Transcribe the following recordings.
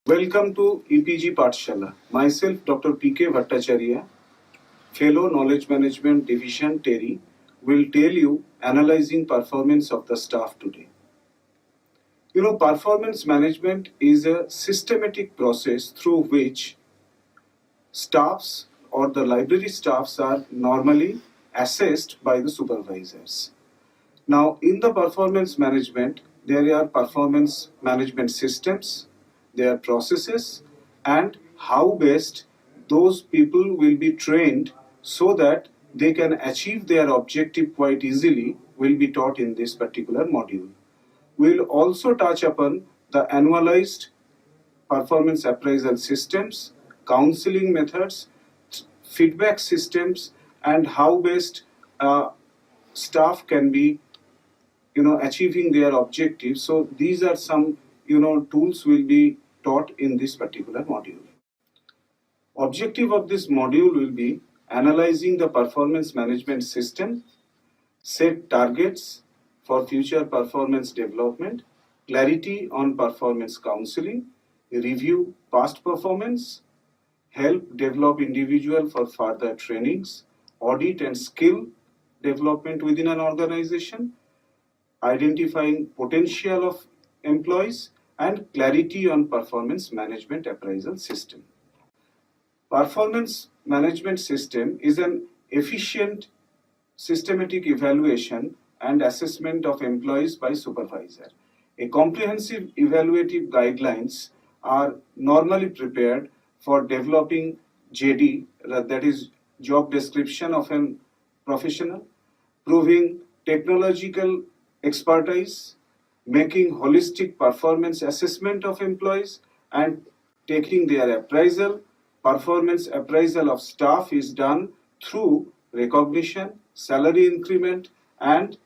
Welcome to EPG Pathshala. Myself, Dr. P.K. Bhattacharya, Fellow Knowledge Management Division, TERI, will tell you analyzing performance of the staff today. Performance management is a systematic process through which staffs or the library staffs are normally assessed by the supervisors. Now, in the performance management, there are performance management systems, their processes, and how best those people will be trained so that they can achieve their objective quite easily will be taught in this particular module. We'll also touch upon the annualized performance appraisal systems, counseling methods, feedback systems, and how best staff can be achieving their objectives. So these are some tools will be taught in this particular module. Objective of this module will be analyzing the performance management system, set targets for future performance development, clarity on performance counseling, review past performance, help develop individual for further trainings, audit and skill development within an organization, identifying potential of employees, and clarity on performance management appraisal system. Performance management system is an efficient systematic evaluation and assessment of employees by supervisor. A comprehensive evaluative guidelines are normally prepared for developing JD, that is job description of a professional, proving technological expertise, making holistic performance assessment of employees, and taking their appraisal. Performance appraisal of staff is done through recognition, salary increment, and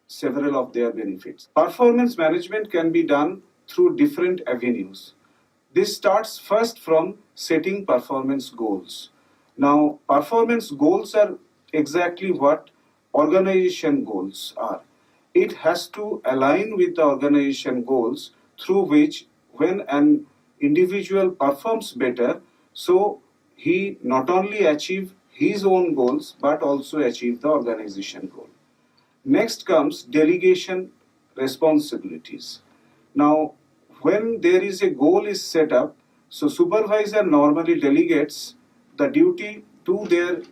several of their benefits. Performance management can be done through different avenues. This starts first from setting performance goals. Now, performance goals are exactly what organization goals are. It has to align with the organization goals through which when an individual performs better, so he not only achieve his own goals but also achieve the organization goal. Next comes delegation responsibilities. Now, when there is a goal is set up, so supervisor normally delegates the duty to their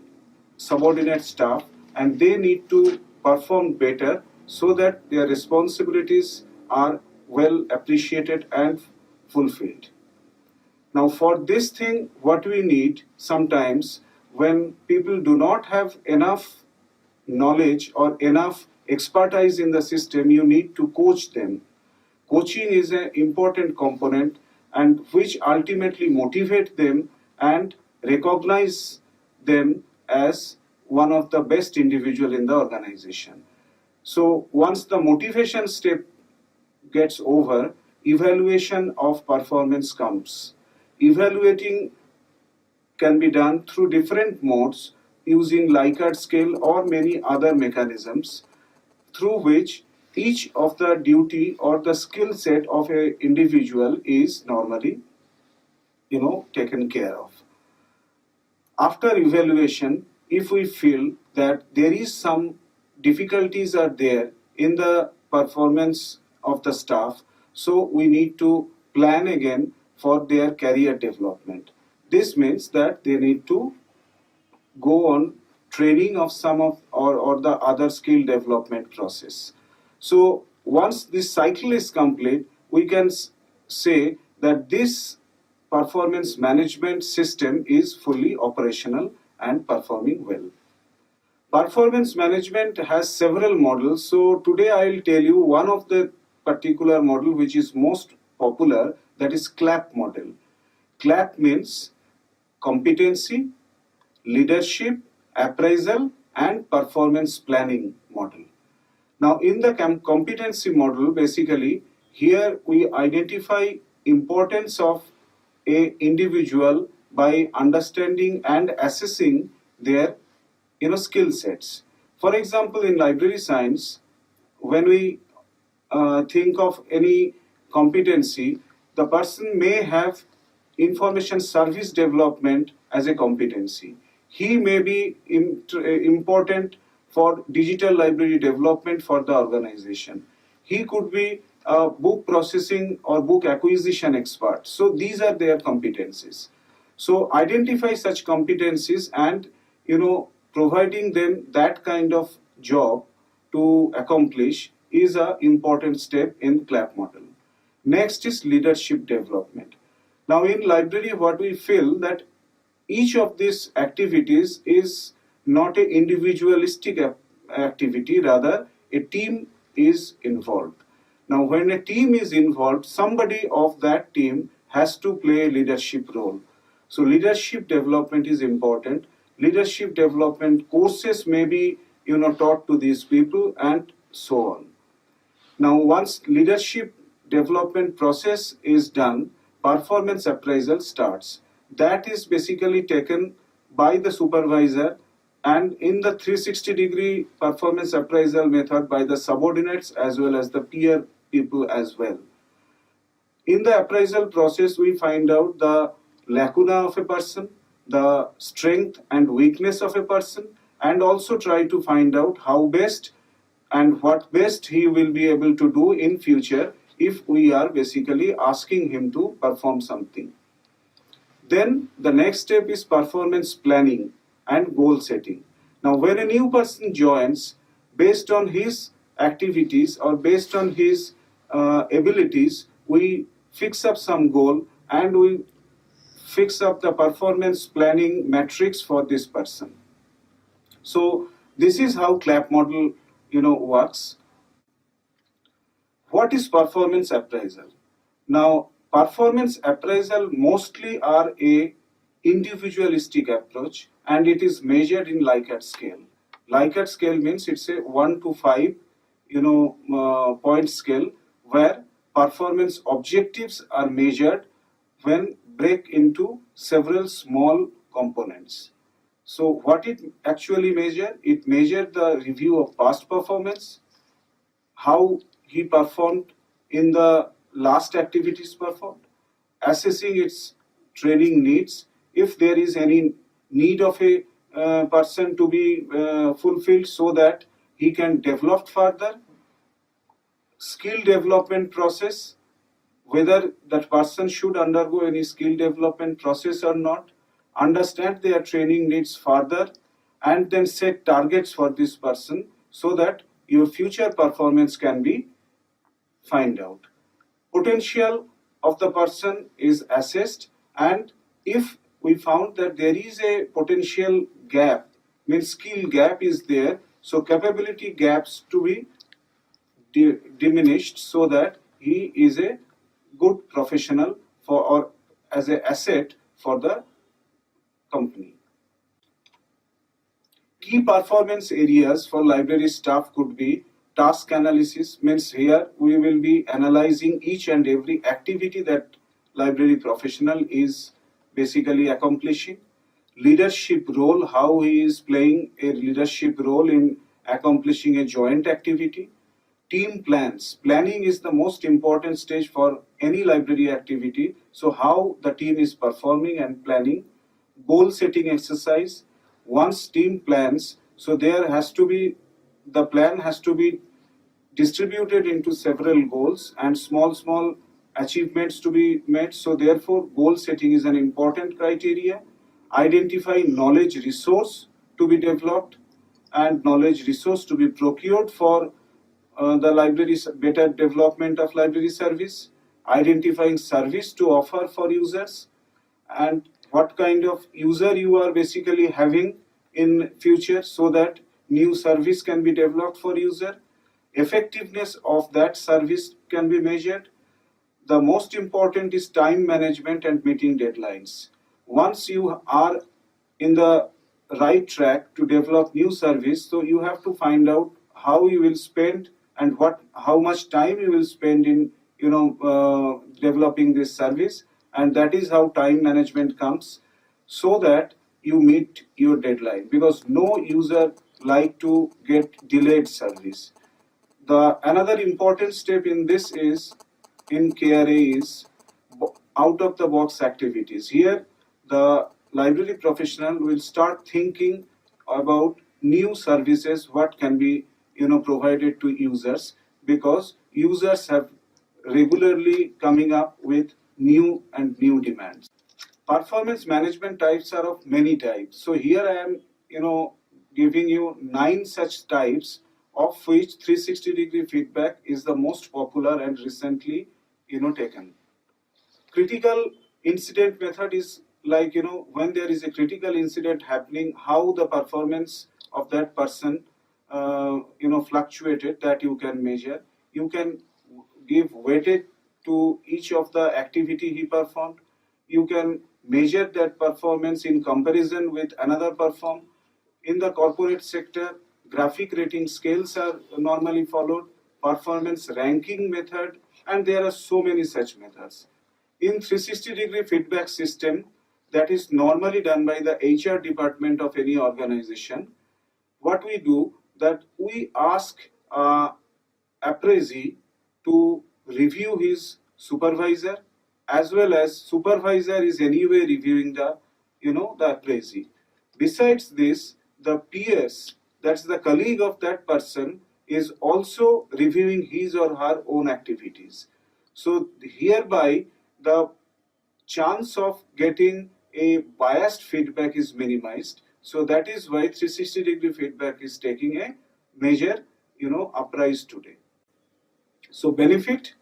subordinate staff, and they need to perform better so that their responsibilities are well appreciated and fulfilled. Now, for this thing, what we need sometimes when people do not have enough knowledge or enough expertise in the system, you need to coach them. Coaching is an important component and which ultimately motivate them and recognize them as one of the best individual in the organization. So once the motivation step gets over, evaluation of performance comes. Evaluating can be done through different modes using Likert scale or many other mechanisms through which each of the duty or the skill set of an individual is normally taken care of. After evaluation, if we feel that there is some difficulties are there in the performance of the staff, so we need to plan again for their career development. This means that they need to go on training of some of or the other skill development process. So once this cycle is complete, we can say that this performance management system is fully operational and performing well. Performance management has several models. So today I will tell you one of the particular model which is most popular, that is CLAP model. CLAP means competency, leadership, appraisal, and performance planning model. Now in the competency model, basically here we identify importance of a individual by understanding and assessing their skill sets. For example, in library science, when we think of any competency, the person may have information service development as a competency. He may be important for digital library development for the organization. He could be a book processing or book acquisition expert. So these are their competencies. So identify such competencies and providing them that kind of job to accomplish is an important step in CLAP model. Next is leadership development. Now in library what we feel that each of these activities is not an individualistic activity, rather a team is involved. Now when a team is involved, somebody of that team has to play a leadership role. So leadership development is important. Leadership development courses may be taught to these people and so on. Now once leadership development process is done, performance appraisal starts. That is basically taken by the supervisor and in the 360-degree performance appraisal method by the subordinates as well as the peer people as well. In the appraisal process, we find out the lacuna of a person, the strength and weakness of a person, and also try to find out how best and what best he will be able to do in future if we are basically asking him to perform something. Then the next step is performance planning and goal setting. Now when a new person joins, based on his activities or based on his abilities, we fix up some goal and we fix up the performance planning metrics for this person. So this is how CLAP model works. What is performance appraisal? Now performance appraisal mostly are a individualistic approach and it is measured in Likert scale. Likert scale means it's a 1 to 5 point scale where performance objectives are measured when break into several small components. So what it actually measure? It measured the review of past performance, how he performed in the last activities performed, assessing its training needs, if there is any need of a person to be fulfilled so that he can develop further, skill development process, whether that person should undergo any skill development process or not, understand their training needs further, and then set targets for this person so that your future performance can be find out. Potential of the person is assessed, and if we found that there is a potential gap, means skill gap is there, so capability gaps to be diminished so that he is a good professional for or as an asset for the company. Key performance areas for library staff could be task analysis, means here we will be analyzing each and every activity that library professional is basically accomplishing. Leadership role, how he is playing a leadership role in accomplishing a joint activity. Team plans. Planning is the most important stage for any library activity. So how the team is performing and planning. Goal setting exercise. Once team plans, so there has to be, the plan has to be distributed into several goals and small achievements to be met. So therefore goal setting is an important criteria. Identify knowledge resource to be developed and knowledge resource to be procured for the library's better development of library service. Identifying service to offer for users and what kind of user you are basically having in future so that new service can be developed for user. Effectiveness of that service can be measured. The most important is time management and meeting deadlines. Once you are in the right track to develop new service, so you have to find out how you will spend and how much time you will spend in developing this service, and that is how time management comes so that you meet your deadline, because no user like to get delayed service. The another important step in this is in KRA is out of the box activities. Here, the library professional will start thinking about new services, what can be provided to users, because users have regularly coming up with new demands. Performance management types are of many types. So here I am, giving you 9 such types, of which 360-degree feedback is the most popular and recently, taken. Critical incident method is like, when there is a critical incident happening, how the performance of that person, fluctuated, that you can measure. You can give weightage to each of the activity he performed. You can measure that performance in comparison with another perform. In the corporate sector, graphic rating scales are normally followed, performance ranking method, and there are so many such methods. In 360-degree feedback system, that is normally done by the HR department of any organization, what we do, that we ask appraisee to review his supervisor, as well as supervisor is anyway reviewing the appraisee. Besides this, the peers, that's the colleague of that person, is also reviewing his or her own activities. So hereby the chance of getting a biased feedback is minimized. So that is why 360-degree feedback is taking a major uprise today. So benefit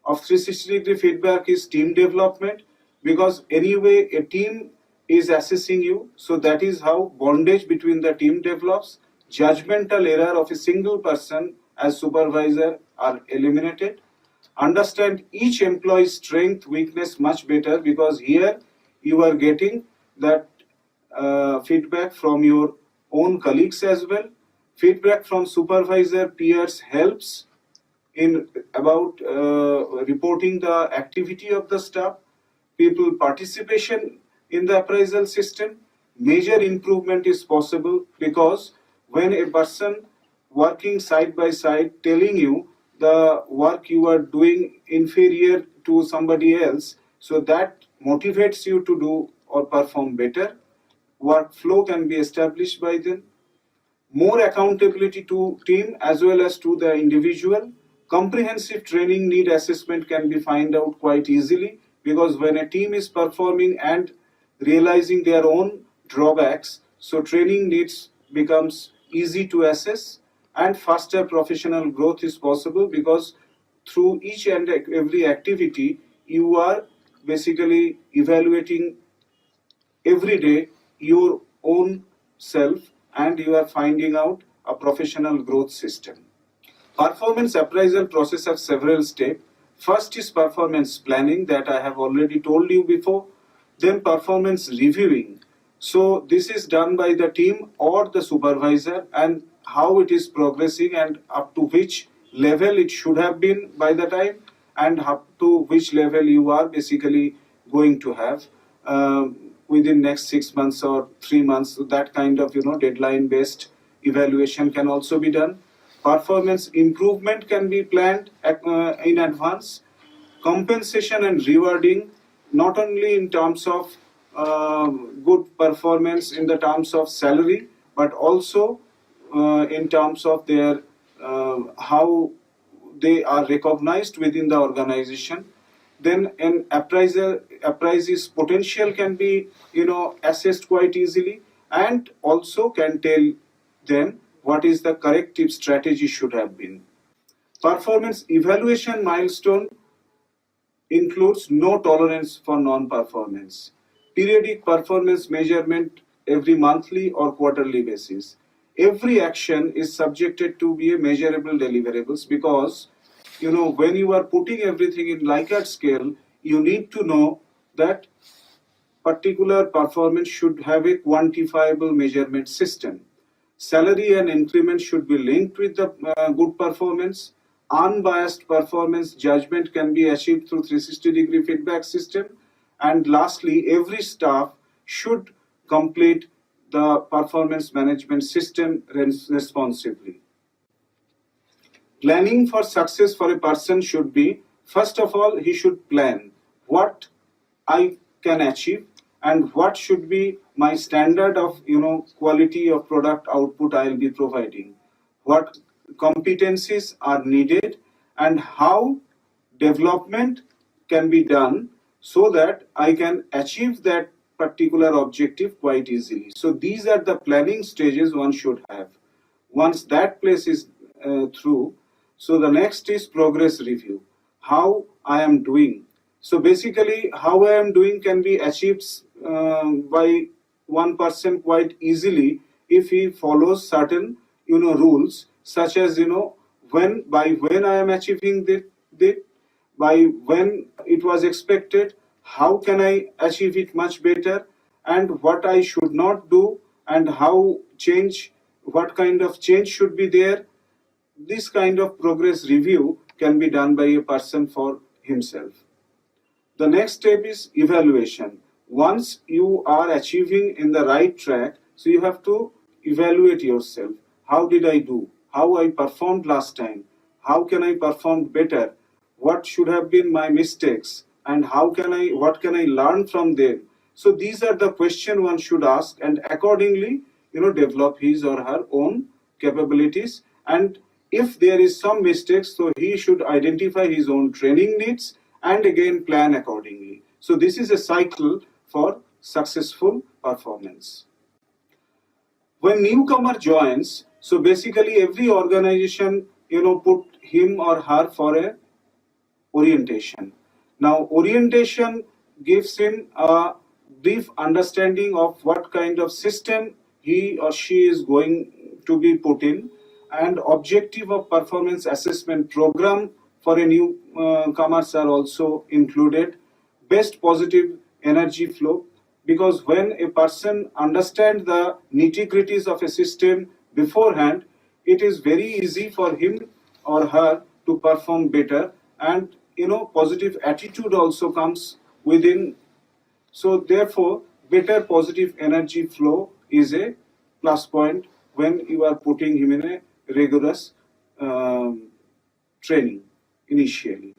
of 360-degree feedback is team development, because anyway a team is assessing you, so that is how bondage between the team develops. Judgmental error of a single person as supervisor are eliminated. Understand each employee's strength, weakness much better, because here you are getting that feedback from your own colleagues as well. Feedback from supervisor peers helps in about reporting the activity of the staff, people participation in the appraisal system. Major improvement is possible, because when a person working side by side telling you the work you are doing inferior to somebody else, so that motivates you to do or perform better. Workflow can be established by them. More accountability to team as well as to the individual. Comprehensive training need assessment can be found out quite easily, because when a team is performing and realizing their own drawbacks, so training needs becomes easy to assess, and faster professional growth is possible, because through each and every activity you are basically evaluating every day your own self, and you are finding out a professional growth system. Performance appraisal process has several steps. First is performance planning, that I have already told you before. Then performance reviewing. So this is done by the team or the supervisor, and how it is progressing and up to which level it should have been by the time, and up to which level you are basically going to have within next 6 months or 3 months. So that kind of deadline based evaluation can also be done. Performance improvement can be planned in advance. Compensation and rewarding, not only in terms of good performance in the terms of salary, but also in terms of their how they are recognized within the organization. Then an appraisee's potential can be assessed quite easily, and also can tell them what is the corrective strategy should have been. Performance evaluation milestone includes no tolerance for non-performance. Periodic performance measurement every monthly or quarterly basis. Every action is subjected to be a measurable deliverables, because when you are putting everything in Likert scale, you need to know that particular performance should have a quantifiable measurement system. Salary and increment should be linked with the good performance. Unbiased performance judgment can be achieved through 360-degree feedback system. And lastly, every staff should complete the performance management system responsibly. Planning for success for a person should be, first of all, he should plan what I can achieve, and what should be my standard of quality of product output I will be providing, what competencies are needed, and how development can be done so that I can achieve that particular objective quite easily. So these are the planning stages one should have. Once that place is through, so the next is progress review. How I am doing. So basically, how I am doing can be achieved by one person quite easily if he follows certain rules, such as when I am achieving this, by when it was expected, how can I achieve it much better, and what I should not do, and what kind of change should be there. This kind of progress review can be done by a person for himself. The next step is evaluation. Once you are achieving in the right track, so you have to evaluate yourself. How did I do? How I performed last time? How can I perform better? What should have been my mistakes? And what can I learn from them? So these are the questions one should ask, and accordingly, develop his or her own capabilities. And if there is some mistakes, so he should identify his own training needs and again plan accordingly. So this is a cycle for successful performance. When newcomer joins, so basically every organization put him or her for a orientation. Now orientation gives him a brief understanding of what kind of system he or she is going to be put in, and objective of performance assessment program for a newcomers are also included. Best positive energy flow, because when a person understands the nitty-gritties of a system beforehand, it is very easy for him or her to perform better, and positive attitude also comes within. So therefore, better positive energy flow is a plus point when you are putting him in a rigorous training initially.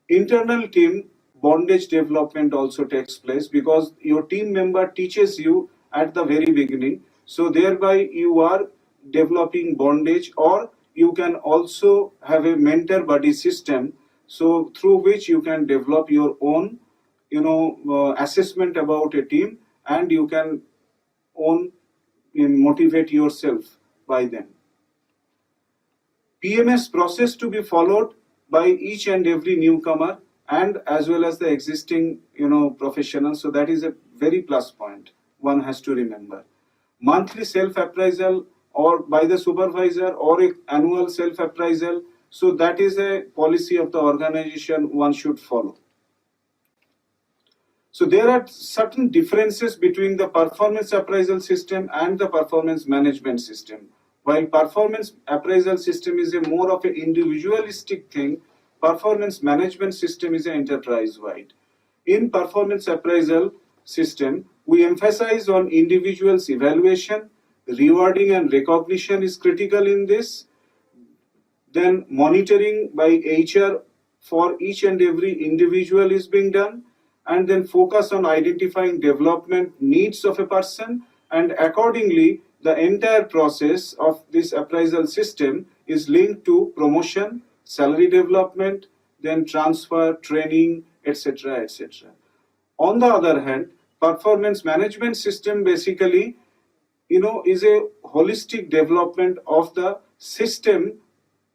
Internal team bondage development also takes place, because your team member teaches you at the very beginning. So thereby you are developing bondage, or you can also have a mentor buddy system, so through which you can develop your own assessment about a team, and you can motivate yourself by them. PMS process to be followed by each and every newcomer, and as well as the existing professionals. So that is a very plus point one has to remember. Monthly self appraisal, or by the supervisor, or a annual self appraisal. So that is a policy of the organization one should follow. So there are certain differences between the performance appraisal system and the performance management system. While performance appraisal system is a more of an individualistic thing, performance management system is an enterprise-wide. In performance appraisal system, we emphasize on individuals' evaluation, rewarding and recognition is critical in this. Then monitoring by HR for each and every individual is being done, and then focus on identifying development needs of a person, and accordingly the entire process of this appraisal system is linked to promotion, salary development, then transfer, training, etc., etc. On the other hand, performance management system basically is a holistic development of the system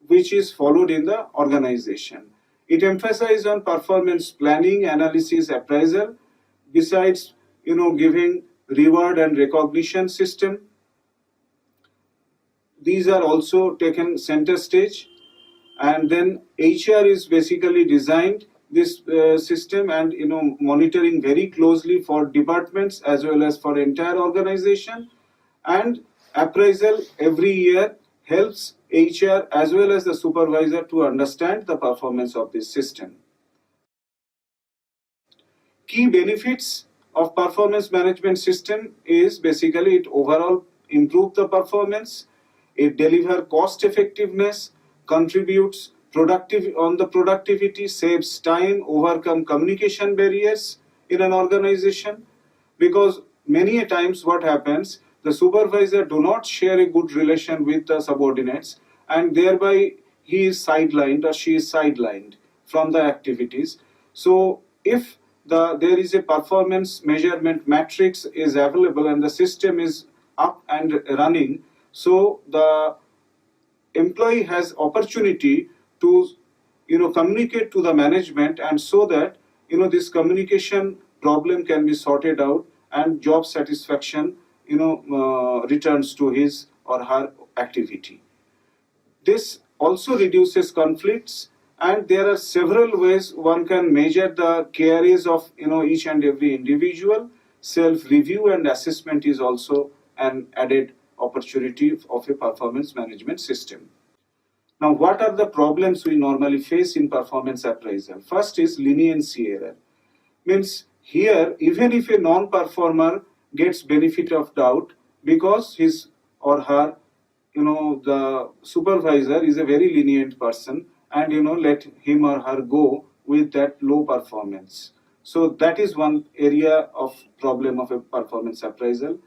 which is followed in the organization. It emphasizes on performance planning, analysis, appraisal, besides giving reward and recognition system. These are also taken center stage, and then HR is basically designed this system, and monitoring very closely for departments as well as for entire organization. And appraisal every year helps HR as well as the supervisor to understand the performance of this system. Key benefits of performance management system is basically it overall improve the performance, it deliver cost effectiveness, contributes productivity, saves time, overcome communication barriers, in an organization, because many a times what happens, the supervisor do not share a good relation with the subordinates, and thereby he is sidelined or she is sidelined from the activities. So if there is a performance measurement matrix is available and the system is up and running, so the employee has opportunity to communicate to the management, and so that this communication problem can be sorted out and job satisfaction returns to his or her activity. This also reduces conflicts, and there are several ways one can measure the careers of each and every individual. Self-review and assessment is also an added opportunity of a performance management system. Now, what are the problems we normally face in performance appraisal? First is leniency error. Means here, even if a non-performer gets benefit of doubt because his or her, the supervisor is a very lenient person, and let him or her go with that low performance. So that is one area of problem of a performance appraisal.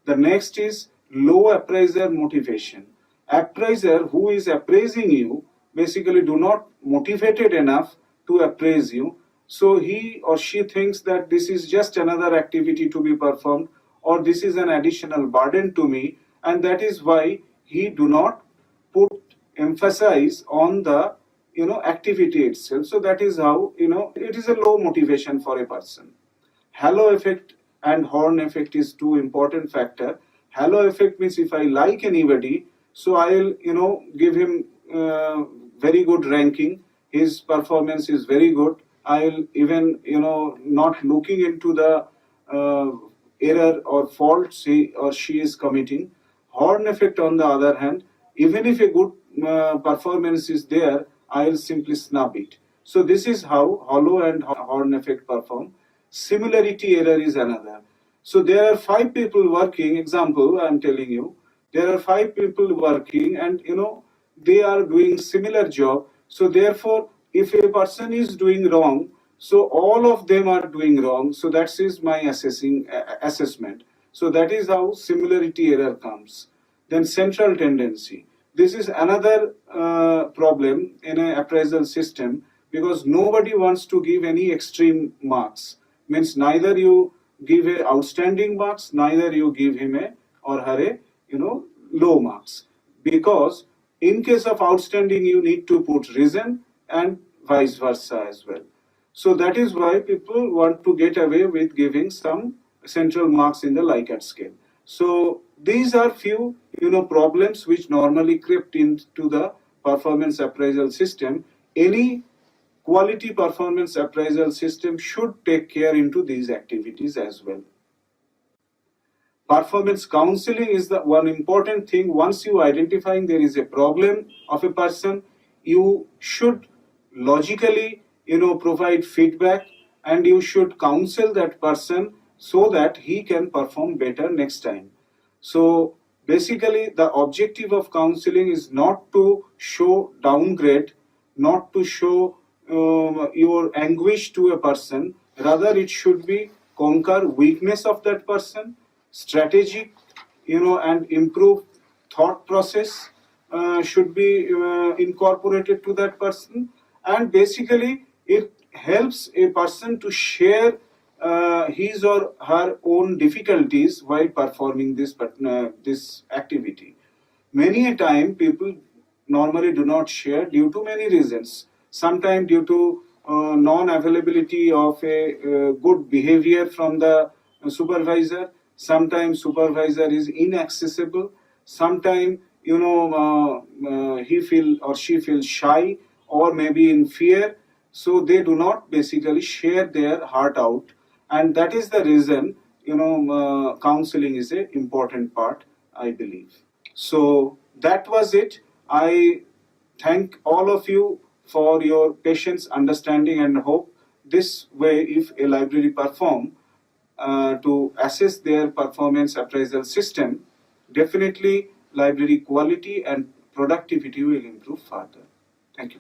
The next is low appraiser motivation. Appraiser who is appraising you basically do not motivated enough to appraise you. So he or she thinks that this is just another activity to be performed, or this is an additional burden to me, and that is why he do not put emphasize on the activity itself. So that is how it is a low motivation for a person. Halo effect and horn effect is two important factor. Halo effect means if I like anybody, so I'll give him very good ranking. His performance is very good. I'll even not looking into the error or faults he or she is committing. Horn effect on the other hand, even if a good performance is there, I'll simply snub it. So this is how hollow and horn effect perform. Similarity error is another. So there are 5 people working, example I am telling you, there are 5 people working, and they are doing similar job. So therefore, if a person is doing wrong, so all of them are doing wrong. So that is my assessment. So that is how similarity error comes. Then central tendency. This is another problem in an appraisal system, because nobody wants to give any extreme marks. Means neither you give a outstanding marks, neither you give him a or her a low marks, because in case of outstanding you need to put reason, and vice versa as well. So that is why people want to get away with giving some central marks in the Likert scale. So these are few problems which normally crept into the performance appraisal system. Any quality performance appraisal system should take care into these activities as well. Performance counseling is the one important thing. Once you identifying there is a problem of a person, you should logically provide feedback, and you should counsel that person so that he can perform better next time. So basically the objective of counseling is not to show downgrade, not to show your anguish to a person. Rather it should be conquer weakness of that person, strategic and improve thought process should be incorporated to that person, and basically it helps a person to share his or her own difficulties while performing this activity. Many a time people normally do not share due to many reasons. Sometimes due to non-availability of a good behavior from the supervisor. Sometimes supervisor is inaccessible. Sometimes he feel or she feels shy, or maybe in fear. So they do not basically share their heart out, and that is the reason counseling is an important part, I believe. So that was it. I thank all of you for your patience, understanding, and hope this way if a library perform to assess their performance appraisal system, definitely library quality and productivity will improve further. Thank you.